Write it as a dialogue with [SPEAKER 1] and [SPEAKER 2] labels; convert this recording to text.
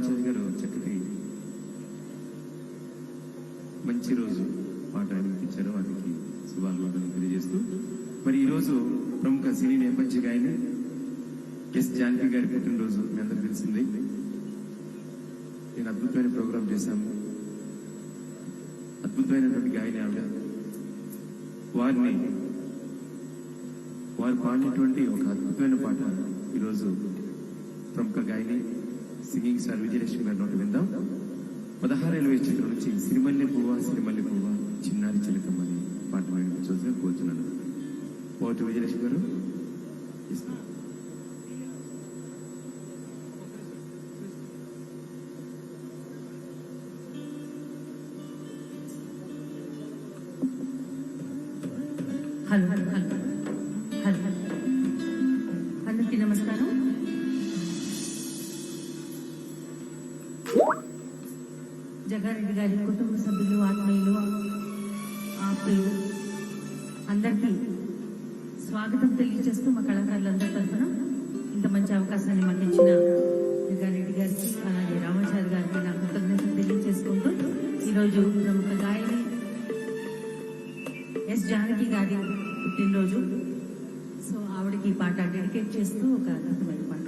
[SPEAKER 1] రామాచారి గారు చక్కటి మంచి రోజు పాట అనిపించారు. వారికి శుభాకాంక్షలు తెలియజేస్తూ మరి ఈరోజు ప్రముఖ సినీ నేపథ్య గాయని ఎస్ జానకి గారి పుట్టినరోజు మీ అందరికీ తెలిసింది. నేను అద్భుతమైన ప్రోగ్రాం చేశాము. అద్భుతమైనటువంటి గాయని ఆవిడ. వారు పాడినటువంటి ఒక అద్భుతమైన పాట ఈరోజు ప్రముఖ గాయని సింగింగ్ స్టార్ విజయలక్ష్మి గారి నోటి విందాం. 16 ఏళ్ళ వయసు చిత్రం నుంచి సిరిమల్లె పువ్వ సిరిమల్లె పువ్వ చిన్నారి చిలకమ్మని పాట వినిపించవలసిగా కోరుతున్నాను. పోటీ విజయలక్ష్మి గారు ఇస్తారు.
[SPEAKER 2] హలో హలో హలో అందరికీ నమస్కారం. జగ్గారెడ్డి గారి కుటుంబ సభ్యులు, ఆత్మీయులు, ఆప్తులు అందరికీ స్వాగతం తెలియజేస్తూ మా కళాకారులందరి తరఫున ఇంత మంచి అవకాశాన్ని మాకు ఇచ్చిన జగ్గారెడ్డి గారికి అలాగే రామాచారి గారికి నా కృతజ్ఞతలు తెలియజేసుకుంటూ ఈరోజు ప్రముఖ గాయని ఎస్ జానకి గారి పుట్టినరోజు. సో ఆవిడకి పాట డెడికేట్ చేస్తూ ఒక అద్భుతమైన పాట.